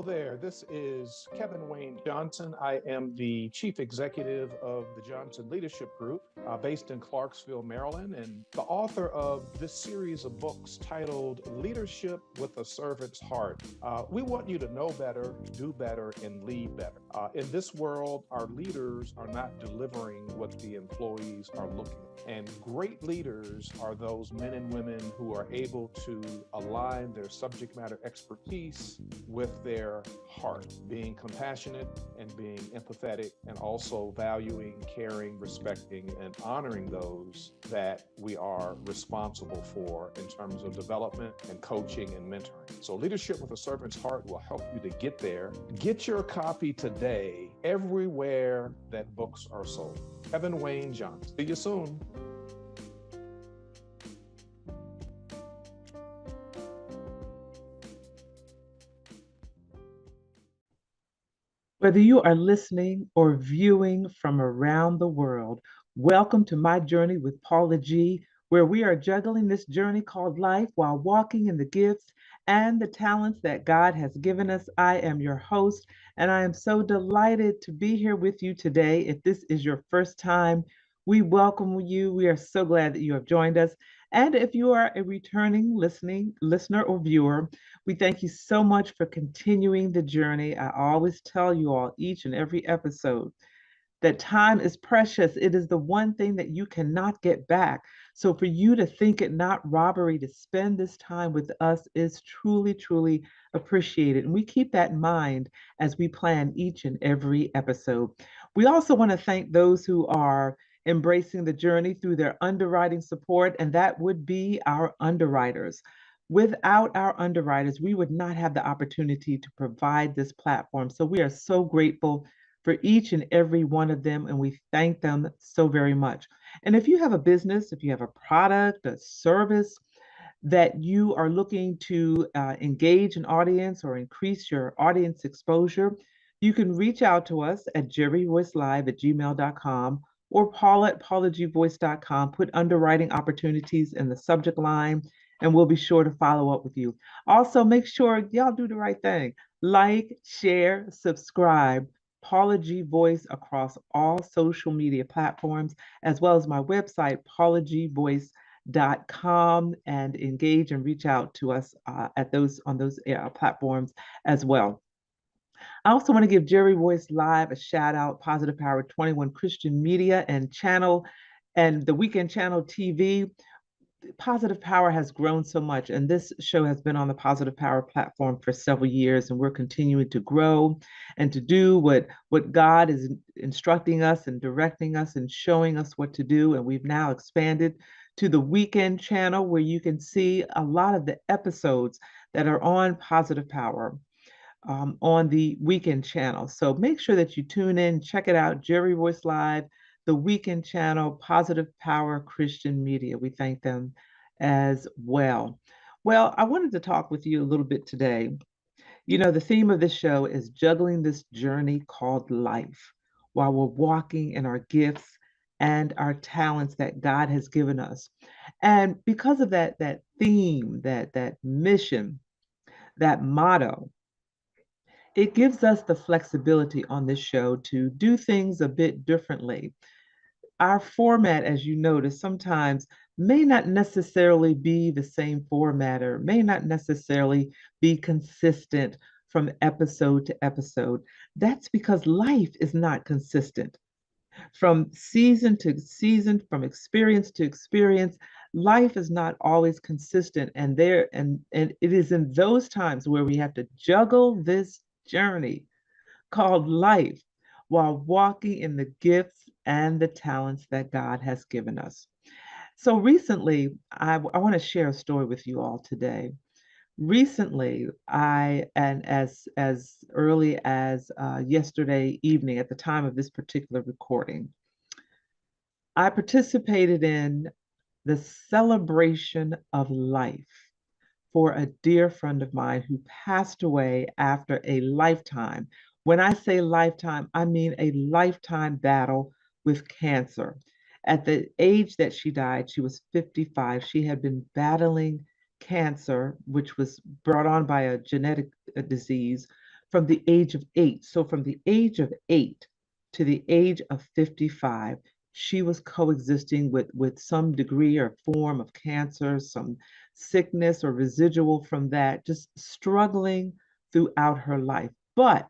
there, this is Kevin Wayne Johnson. I am the Chief Executive of the Johnson Leadership Group based in Clarksville, Maryland, and the author of this series of books titled Leadership with a Servant's Heart. We want you to know better, do better, and lead better. In this world, our leaders are not delivering what the employees are looking for. And great leaders are those men and women who are able to align their subject matter expertise with their heart, being compassionate and being empathetic, and also valuing, caring, respecting, and honoring those that we are responsible for in terms of development and coaching and mentoring. So Leadership with a Servant's Heart will help you to get there. Get your copy today everywhere that books are sold. Kevin Wayne Johnson. See you soon. Whether you are listening or viewing from around the world, welcome to my journey with Paula G, where we are juggling this journey called life while walking in the gifts and the talents that God has given us. I am your host, and I am so delighted to be here with you today. If this is your first time, we welcome you. We are so glad that you have joined us. And if you are a returning listener or viewer, we thank you so much for continuing the journey. I always tell you all each and every episode that time is precious. It is the one thing that you cannot get back. So for you to think it not robbery to spend this time with us is truly, truly appreciated. And we keep that in mind as we plan each and every episode. We also want to thank those who are embracing the journey through their underwriting support, and that would be our underwriters. Without our underwriters, we would not have the opportunity to provide this platform. So we are so grateful for each and every one of them, and we thank them so very much. And if you have a business, if you have a product, a service that you are looking to engage an audience or increase your audience exposure, you can reach out to us at jerryvoicelive@gmail.com or paula@paulagvoice.com. Put underwriting opportunities in the subject line, and we'll be sure to follow up with you. Also, make sure y'all do the right thing. Like, share, subscribe. Paula G Voice across all social media platforms, as well as my website, paulagvoice.com, and engage and reach out to us on those platforms as well. I also want to give Jerry Voice Live a shout out, Positive Power 21 Christian Media and Channel, and the Weekend Channel TV. Positive Power has grown so much, and this show has been on the Positive Power platform for several years, and we're continuing to grow and to do what God is instructing us and directing us and showing us what to do. And we've now expanded to the Weekend Channel, where you can see a lot of the episodes that are on Positive Power on the Weekend Channel. So make sure that you tune in, check it out, Jerry Voice Live, the Weekend Channel, Positive Power Christian Media. We thank them as well. Well, I wanted to talk with you a little bit today. You know, the theme of this show is juggling this journey called life while we're walking in our gifts and our talents that God has given us. And because of that theme, that mission, that motto, it gives us the flexibility on this show to do things a bit differently. Our format, as you notice, sometimes may not necessarily be the same format or may not necessarily be consistent from episode to episode. That's because life is not consistent. From season to season, from experience to experience, life is not always consistent. And it is in those times where we have to juggle this journey called life while walking in the gifts and the talents that God has given us. So recently, I want to share a story with you all today. Recently, and as early as yesterday evening, at the time of this particular recording, I participated in the celebration of life for a dear friend of mine who passed away after a lifetime. When I say lifetime, I mean a lifetime battle with cancer. At the age that she died, she was 55. She had been battling cancer, which was brought on by a genetic disease, from the age of 8. So from the age of 8 to the age of 55, she was coexisting with some degree or form of cancer, some sickness or residual from that, just struggling throughout her life, but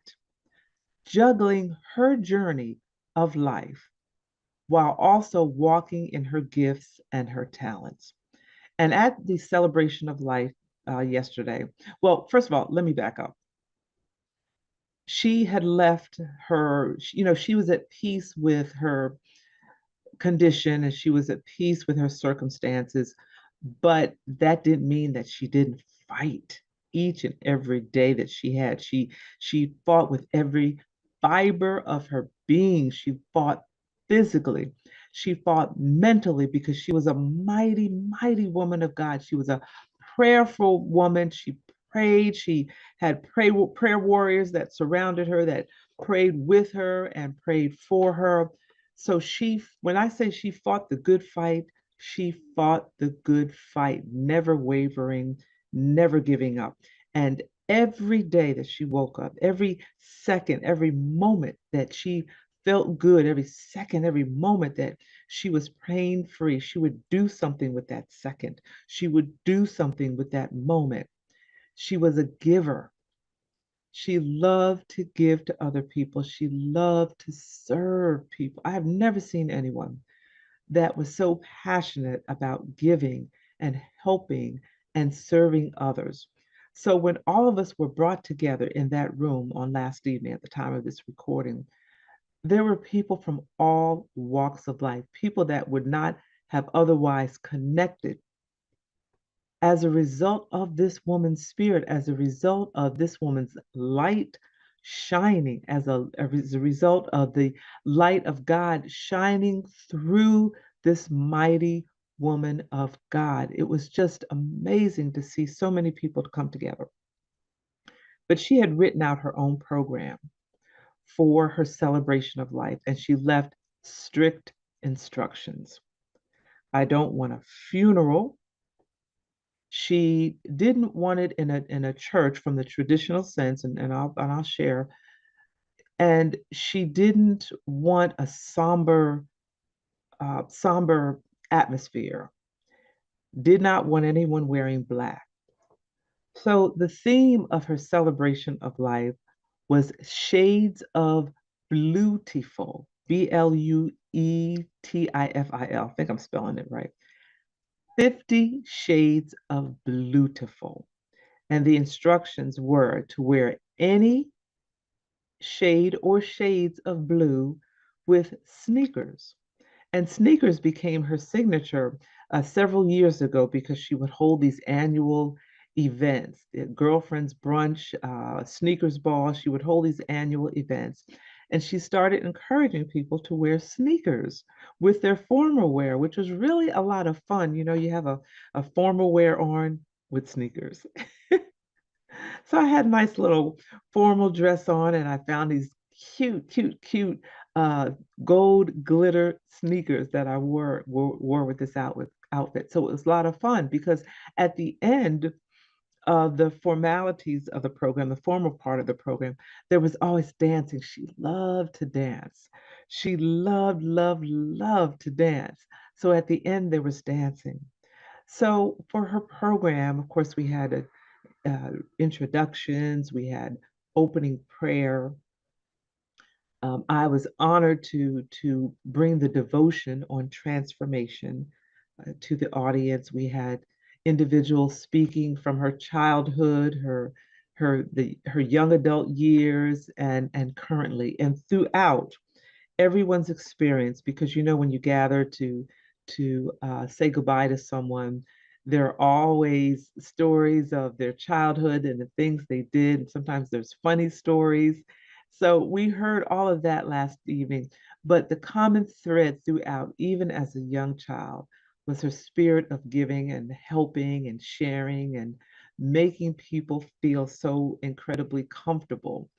juggling her journey of life while also walking in her gifts and her talents. And at the celebration of life yesterday, well, first of all, let me back up. She had left her, she was at peace with her condition and she was at peace with her circumstances, but that didn't mean that she didn't fight each and every day that she had. She fought with every fiber of her being. She fought physically. She fought mentally because she was a mighty, mighty woman of God. She was a prayerful woman. She prayed. She had prayer warriors that surrounded her, that prayed with her and prayed for her. So when I say she fought the good fight, she fought the good fight, never wavering, never giving up. And every day that she woke up, every second, every moment that she felt good, every second, every moment that she was pain free, she would do something with that second. She would do something with that moment. She was a giver. She loved to give to other people. She loved to serve people. I have never seen anyone that was so passionate about giving and helping and serving others. So when all of us were brought together in that room on last evening at the time of this recording, there were people from all walks of life, people that would not have otherwise connected as a result of this woman's spirit, as a result of this woman's light shining, as a result of the light of God shining through this mighty woman of God. It was just amazing to see so many people come together. But she had written out her own program for her celebration of life, and she left strict instructions. I don't want a funeral. She didn't want it in a church from the traditional sense, and I'll share. And she didn't want a somber atmosphere. Did not want anyone wearing black. So the theme of her celebration of life was shades of bluetiful, Bluetifil. I think I'm spelling it right. 50 shades of bluetiful. And the instructions were to wear any shade or shades of blue with sneakers. And sneakers became her signature several years ago because she would hold these annual events, the girlfriend's brunch, sneakers ball. She would hold these annual events. And she started encouraging people to wear sneakers with their formal wear, which was really a lot of fun. You have a formal wear on with sneakers. So I had a nice little formal dress on, and I found these cute, cute, cute uh, gold glitter sneakers that I wore with this outfit. So it was a lot of fun because at the end of the formalities of the program, the formal part of the program, there was always dancing. She loved to dance. She loved, loved, loved to dance. So at the end, there was dancing. So for her program, of course, we had introductions, we had opening prayer. I was honored to bring the devotion on transformation to the audience. We had individuals speaking from her childhood, her young adult years, and currently, and throughout everyone's experience. Because when you gather to say goodbye to someone, there are always stories of their childhood and the things they did. Sometimes there's funny stories. So we heard all of that last evening, but the common thread throughout, even as a young child, was her spirit of giving and helping and sharing and making people feel so incredibly comfortable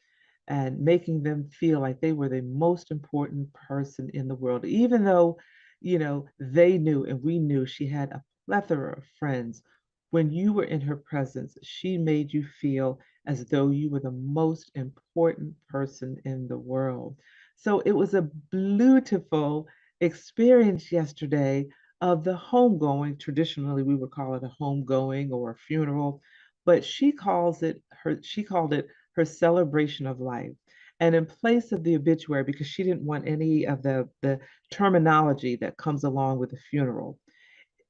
and making them feel like they were the most important person in the world, even though, they knew and we knew she had a plethora of friends When you were in her presence, she made you feel as though you were the most important person in the world. So it was a beautiful experience yesterday of the homegoing. Traditionally, we would call it a homegoing or a funeral, but she called it her celebration of life. And in place of the obituary, because she didn't want any of the terminology that comes along with a funeral,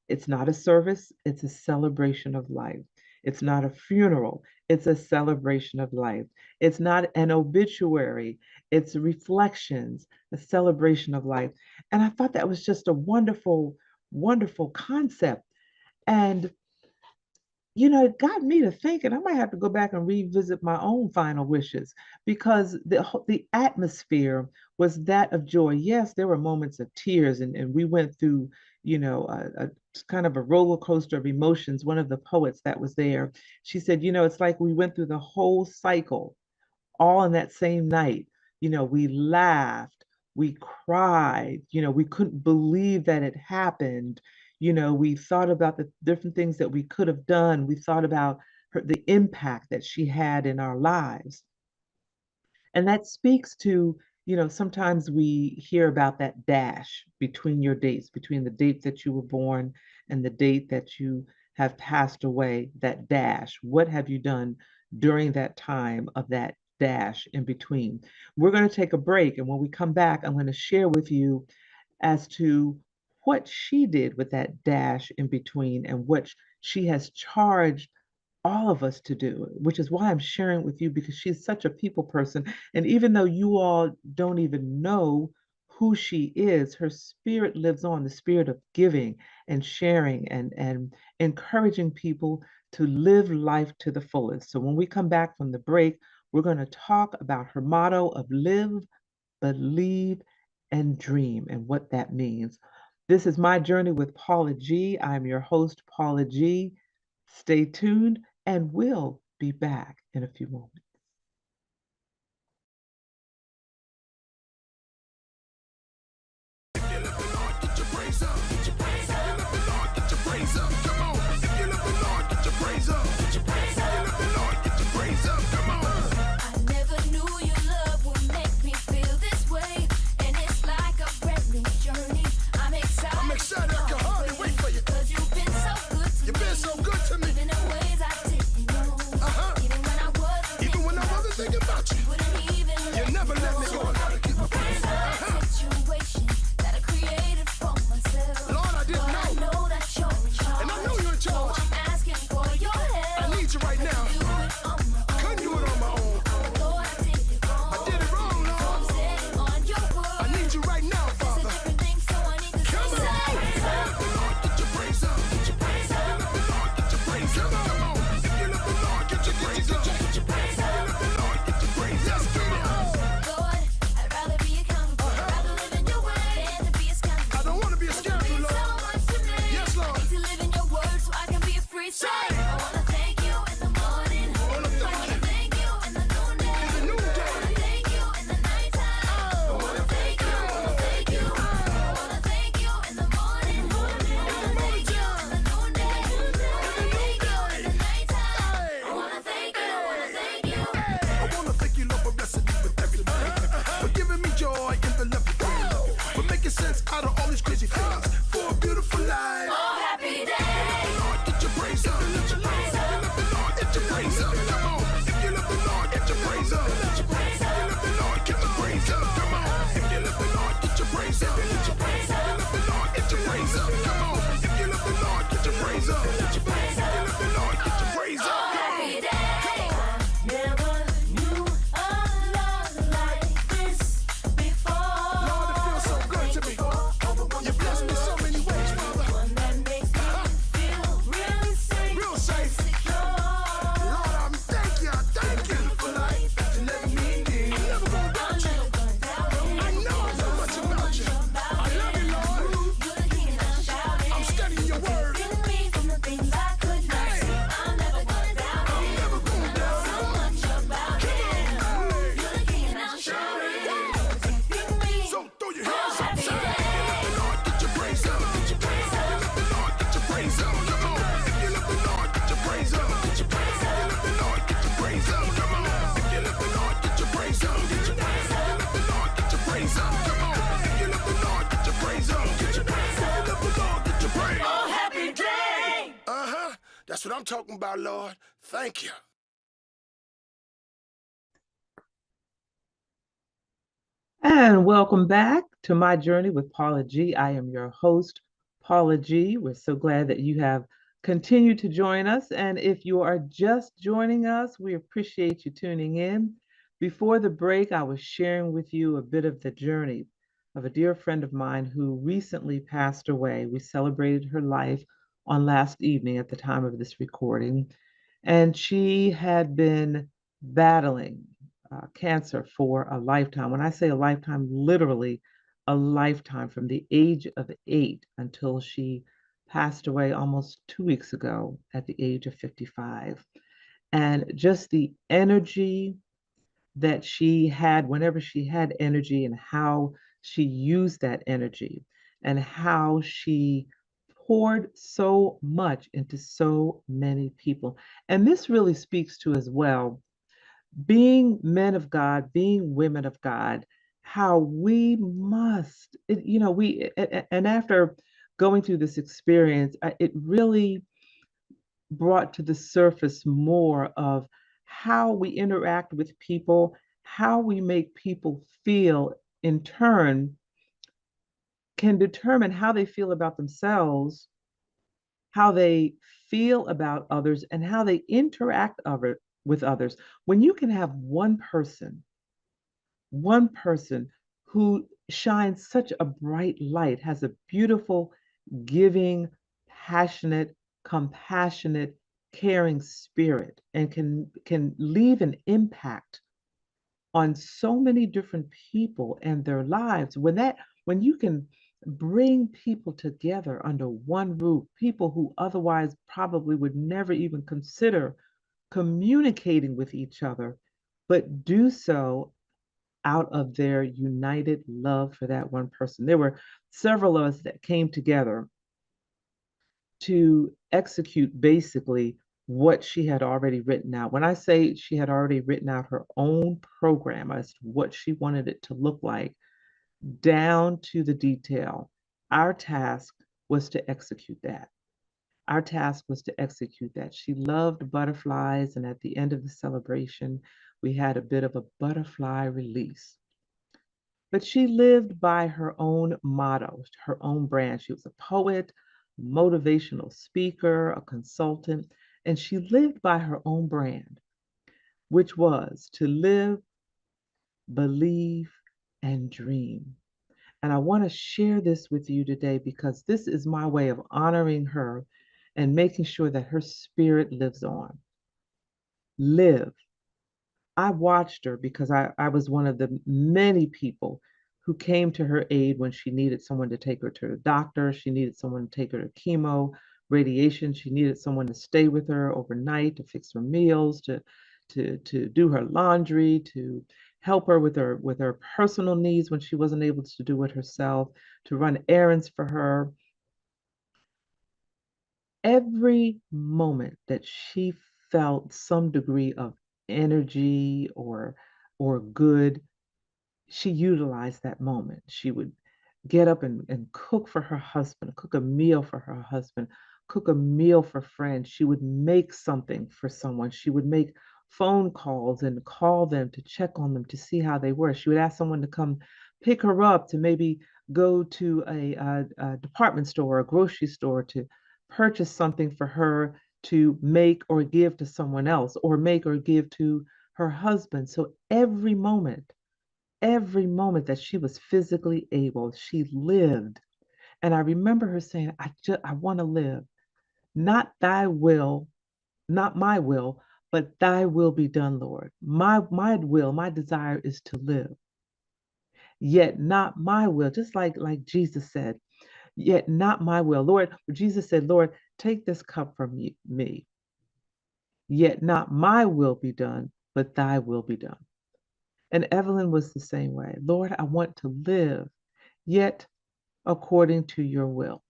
it's not a service, it's a celebration of life. It's not a funeral, it's a celebration of life. It's not an obituary, it's reflections, a celebration of life. And I thought that was just a wonderful, wonderful concept. And it got me to thinking I might have to go back and revisit my own final wishes because the atmosphere was that of joy. Yes, there were moments of tears, and we went through, a kind of a roller coaster of emotions. One of the poets that was there, she said, it's like we went through the whole cycle all in that same night. We laughed, we cried, we couldn't believe that it happened. We thought about the different things that we could have done. We thought about the impact that she had in our lives. And that speaks to, sometimes we hear about that dash between your dates, between the date that you were born and the date that you have passed away, that dash. What have you done during that time of that dash in between? We're going to take a break. And when we come back, I'm going to share with you as to what she did with that dash in between and what she has charged all of us to do, which is why I'm sharing with you because she's such a people person. And even though you all don't even know who she is, her spirit lives on, the spirit of giving and sharing and encouraging people to live life to the fullest. So when we come back from the break, we're going to talk about her motto of live, believe, and dream and what that means. This is My Journey with Paula G. I'm your host, Paula G. Stay tuned and we'll be back in a few moments. That's what I'm talking about, Lord. Thank you. And welcome back to My Journey with Paula G. I am your host, Paula G. We're so glad that you have continued to join us. And if you are just joining us, we appreciate you tuning in. Before the break, I was sharing with you a bit of the journey of a dear friend of mine who recently passed away. We celebrated her life on last evening at the time of this recording. And she had been battling cancer for a lifetime. When I say a lifetime, literally a lifetime, from the age of 8 until she passed away almost 2 weeks ago at the age of 55. And just the energy that she had whenever she had energy, and how she used that energy, and how she poured so much into so many people. And this really speaks to, as well, being men of God, being women of God, how we must, and after going through this experience, it really brought to the surface more of how we interact with people, how we make people feel, in turn, can determine how they feel about themselves, how they feel about others, and how they interact with others. When you can have one person who shines such a bright light, has a beautiful, giving, passionate, compassionate, caring spirit, and can leave an impact on so many different people and their lives. When you can bring people together under one roof, people who otherwise probably would never even consider communicating with each other, but do so out of their united love for that one person. There were several of us that came together to execute basically what she had already written out. When I say she had already written out her own program as to what she wanted it to look like, down to the detail, our task was to execute that. Our task was to execute that. She loved butterflies, and at the end of the celebration, we had a bit of a butterfly release. But she lived by her own motto, her own brand. She was a poet, motivational speaker, a consultant, and she lived by her own brand, which was to live, believe, and dream. And I want to share this with you today because this is my way of honoring her and making sure that her spirit lives on. Live. I watched her because I was one of the many people who came to her aid when she needed someone to take her to the doctor. She needed someone to take her to chemo, radiation. She needed someone to stay with her overnight, to fix her meals, to do her laundry, to help her with her personal needs when she wasn't able to do it herself, to run errands for her. Every moment that she felt some degree of energy or good, she utilized that moment. She would get up and cook for her husband, cook a meal for her husband, cook a meal for friends. She would make something for someone. She would make phone calls and call them to check on them to see how they were. She would ask someone to come pick her up, to maybe go to a department store or a grocery store to purchase something for her to make or give to someone else, or make or give to her husband. So every moment that she was physically able, she lived. And I remember her saying, I want to live. Not thy will, not my will, but thy will be done, Lord. My will, my desire is to live. Yet not my will, just like Jesus said, yet not my will. Lord, Jesus said, Lord, take this cup from me. Yet not my will be done, but thy will be done. And Evelyn was the same way. Lord, I want to live, yet according to your will.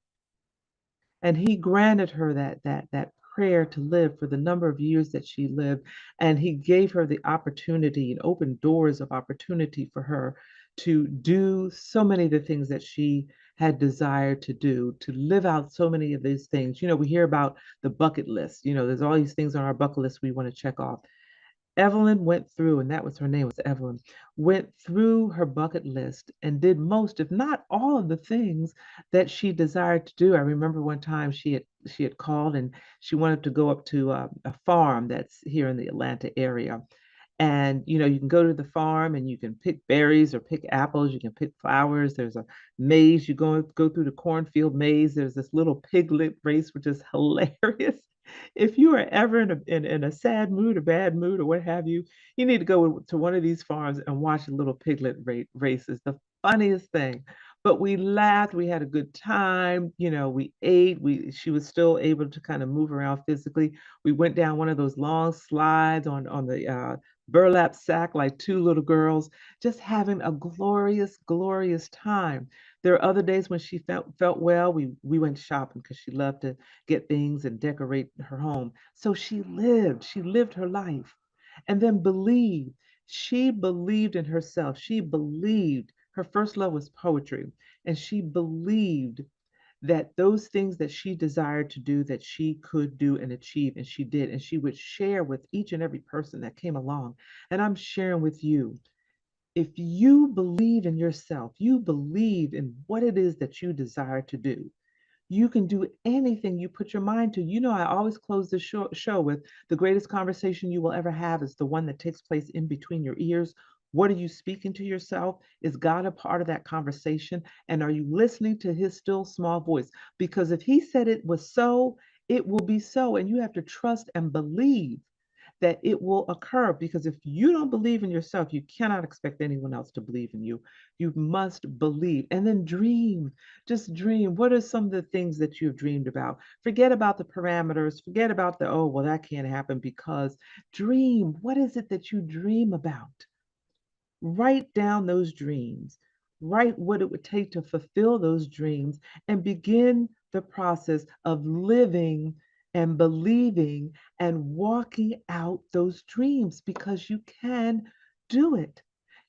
And he granted her that prayer to live for the number of years that she lived. And he gave her the opportunity and opened doors of opportunity for her to do so many of the things that she had desired to do, to live out so many of these things. You know, we hear about the bucket list. You know, there's all these things on our bucket list we want to check off. Evelyn went through, and that was her name, was Evelyn, went through her bucket list and did most, if not all, of the things that she desired to do. I remember one time she had called and she wanted to go up to a farm that's here in the Atlanta area. And you know, you can go to the farm and you can pick berries or pick apples, you can pick flowers. There's a maze, you go through the cornfield maze. There's this little piglet race, which is hilarious. If you are ever in a sad mood, a bad mood, or what have you, you need to go to one of these farms and watch a little piglet race. It's the funniest thing. But we laughed, we had a good time, you know, we ate, she was still able to kind of move around physically. We went down one of those long slides on the burlap sack like two little girls, just having a glorious, glorious time. There are other days when she felt well. We went shopping because she loved to get things and decorate her home. So she lived her life, and then believed. She believed in herself. She believed her first love was poetry, and she believed that those things that she desired to do, that she could do and achieve, and she did, and she would share with each and every person that came along. And I'm sharing with you, if you believe in yourself, you believe in what it is that you desire to do, you can do anything you put your mind to. You know, I always close the show with the greatest conversation you will ever have is the one that takes place in between your ears. What are you speaking to yourself? Is God a part of that conversation? And are you listening to his still small voice? Because if he said it was so, it will be so. And you have to trust and believe that it will occur, because if you don't believe in yourself, you cannot expect anyone else to believe in you. You must believe, and then dream. Just dream. What are some of the things that you've dreamed about? Forget about the parameters, forget about the, oh, well, that can't happen, because dream. What is it that you dream about? Write down those dreams. Write what it would take to fulfill those dreams, and begin the process of living and believing and walking out those dreams, because you can do it.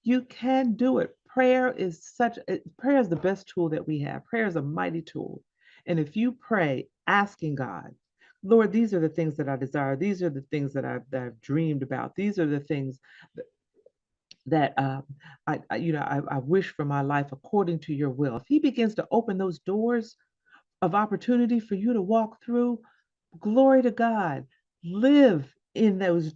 You can do it. Prayer is the best tool that we have. Prayer is a mighty tool. And if you pray asking God, Lord, these are the things that I desire. These are the things that I've dreamed about. These are the things that I wish for my life according to your will. If he begins to open those doors of opportunity for you to walk through, glory to God. Live in those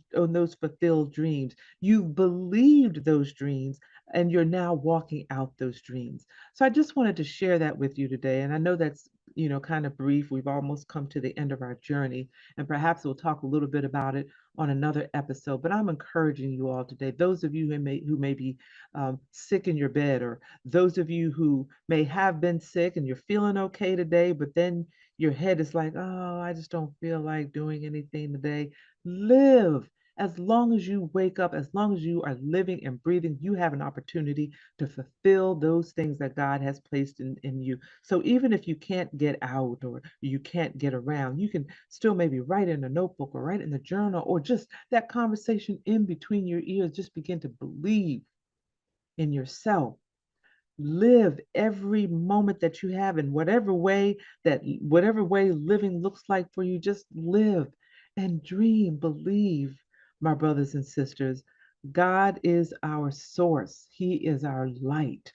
fulfilled dreams. You've believed those dreams, and you're now walking out those dreams. So I just wanted to share that with you today. And I know that's, kind of brief. We've almost come to the end of our journey, and perhaps we'll talk a little bit about it on another episode. But I'm encouraging you all today, those of you who may be sick in your bed, or those of you who may have been sick and you're feeling okay today, but then your head is like, oh, I just don't feel like doing anything today. Live. As long as you wake up, as long as you are living and breathing, you have an opportunity to fulfill those things that God has placed in you. So even if you can't get out, or you can't get around, you can still maybe write in a notebook, or write in the journal, or just that conversation in between your ears. Just begin to believe in yourself. Live every moment that you have in whatever way living looks like for you. Just live and dream. Believe, my brothers and sisters. God is our source. He is our light.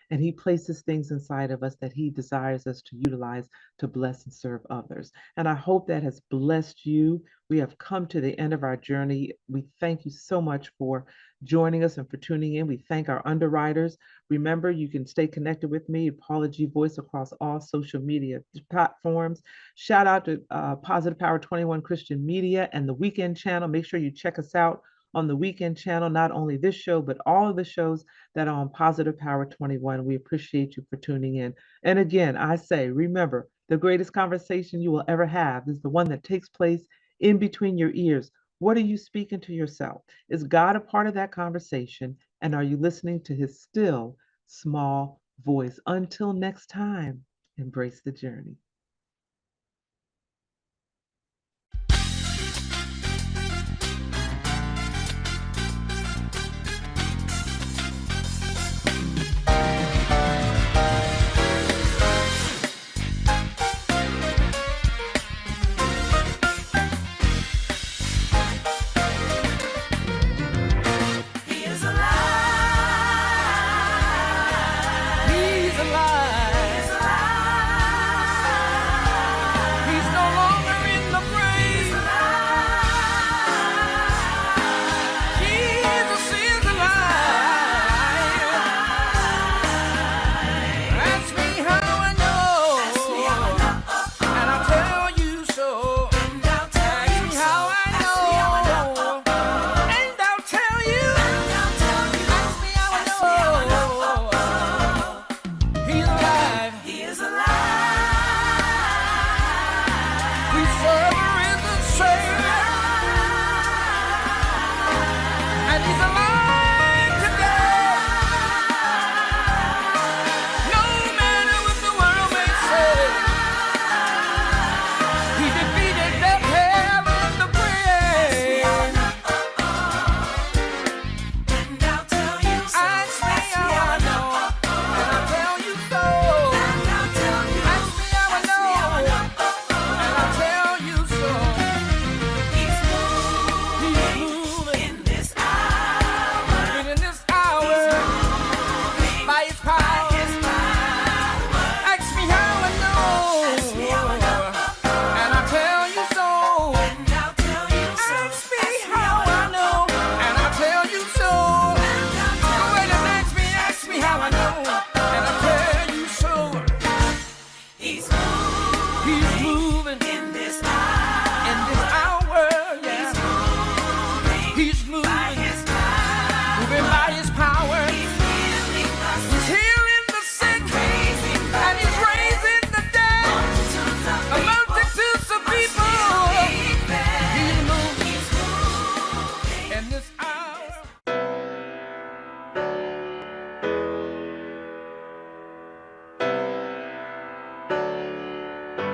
And he places things inside of us that he desires us to utilize to bless and serve others. And I hope that has blessed you. We have come to the end of our journey. We thank you so much for joining us and for tuning in. We thank our underwriters. Remember, you can stay connected with me, Paula G Voice, across all social media platforms. Shout out to Positive Power 21 Christian Media and the Weekend Channel. Make sure you check us out on the Weekend Channel, not only this show, but all of the shows that are on Positive Power 21. We appreciate you for tuning in. And again, I say, remember, the greatest conversation you will ever have is the one that takes place in between your ears. What are you speaking to yourself? Is God a part of that conversation? And are you listening to his still small voice? Until next time, embrace the journey.